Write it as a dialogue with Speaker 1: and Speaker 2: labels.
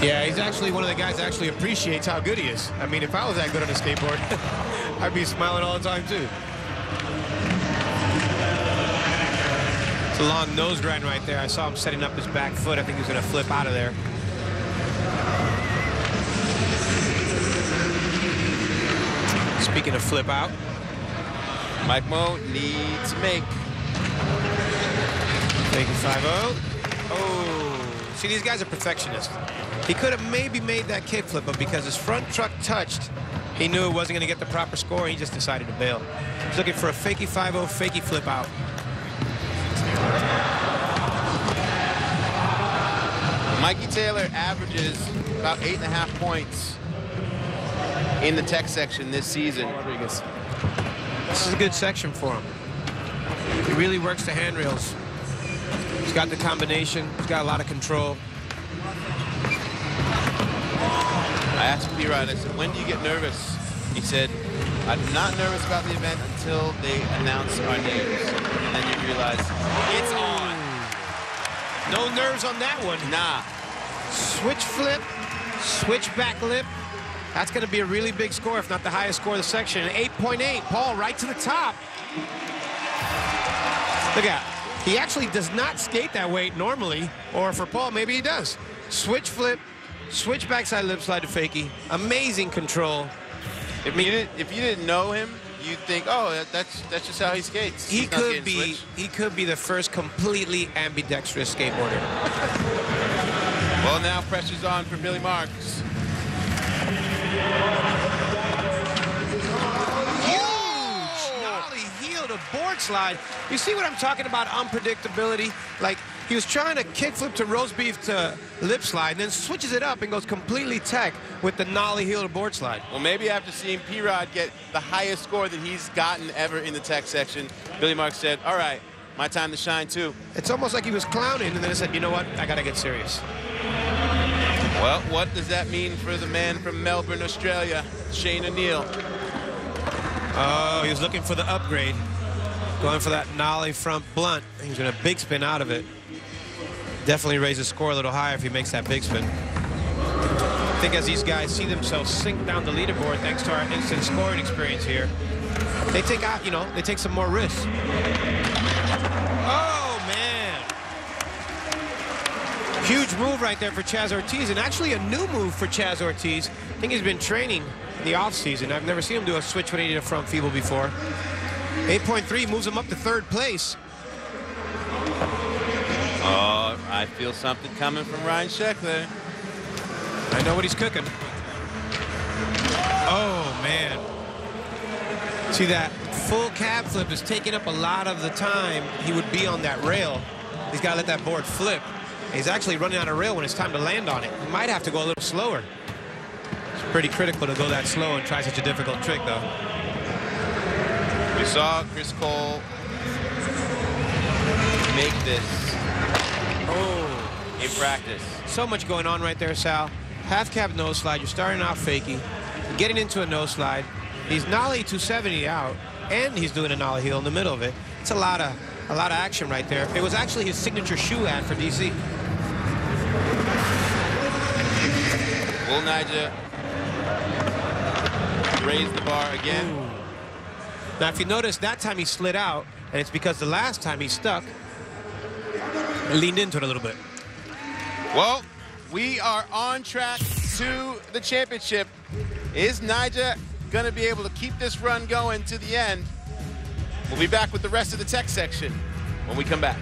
Speaker 1: Yeah, he's actually one of the guys that actually appreciates how good he is. I mean, if I was that good on a skateboard, I'd be smiling all the time, too. It's a long nose grind right there. I saw him setting up his back foot. I think he was going to flip out of there. Speaking of flip out,
Speaker 2: Mike Mo needs to make.
Speaker 1: Making 5-0. Oh, see, these guys are perfectionists. He could have maybe made that kickflip, but because his front truck touched, he knew it wasn't going to get the proper score. He just decided to bail. He's looking for a fakie 5-0, fakie flip out.
Speaker 2: Mikey Taylor averages about 8.5 points in the tech section this season.
Speaker 1: Rodriguez. This is a good section for him. He really works the handrails. He's got the combination. He's got a lot of control.
Speaker 2: I asked P-Rod, I said, when do you get nervous? He said, I'm not nervous about the event until they announce our names. And then you realize, it's on.
Speaker 1: No nerves on that one.
Speaker 2: Nah.
Speaker 1: Switch flip, switch back lip. That's going to be a really big score, if not the highest score of the section. 8.8. Paul right to the top. Look at that. He actually does not skate that way normally, or for Paul, maybe he does. Switch flip, switch backside lip slide to fakie. Amazing control.
Speaker 2: If you didn't know him, you'd think, oh, that's just how he skates.
Speaker 1: He could be the first completely ambidextrous skateboarder.
Speaker 2: Well, now pressure's on for Billy Marks.
Speaker 1: Huge nollie heel to board slide. You see what I'm talking about? Unpredictability. Like, he was trying to kickflip to roast beef to lip slide, and then switches it up and goes completely tech with the nollie heel to board slide.
Speaker 2: Well, maybe after seeing P-Rod get the highest score that he's gotten ever in the tech section, Billy Marks said, all right, my time to shine too.
Speaker 1: It's almost like he was clowning, and then he said, you know what, I gotta get serious.
Speaker 2: Well, what does that mean for the man from Melbourne, Australia, Shane O'Neill?
Speaker 1: Oh, he was looking for the upgrade. Going for that nollie front blunt. He's going to big spin out of it. Definitely raise the score a little higher if he makes that big spin. I think as these guys see themselves sink down the leaderboard thanks to our instant scoring experience here, they take out, they take some more risks. Oh, man. Huge move right there for Chaz Ortiz, and actually a new move for Chaz Ortiz. I think he's been training in the offseason. I've never seen him do a switch 180 to front feeble before. 8.3 moves him up to third place.
Speaker 2: Oh, I feel something coming from Ryan Sheckler.
Speaker 1: I know what he's cooking. Oh, man. See, that full cab flip is taking up a lot of the time he would be on that rail. He's got to let that board flip. He's actually running out of rail when it's time to land on it. He might have to go a little slower. It's pretty critical to go that slow and try such a difficult trick, though.
Speaker 2: We saw Chris Cole make this in practice.
Speaker 1: So much going on right there, Sal. Half cab nose slide. You're starting off fakie, getting into a nose slide. He's nollie 270 out, and he's doing a nollie heel in the middle of it. It's a lot of action right there. It was actually his signature shoe ad for DC.
Speaker 2: Will Nyjah raise the bar again?
Speaker 1: Ooh. Now, if you notice, that time he slid out, and it's because the last time he stuck and leaned into it a little bit.
Speaker 2: Well, we are on track to the championship. Is Nyjah going to be able to keep this run going to the end? We'll be back with the rest of the tech section when we come back.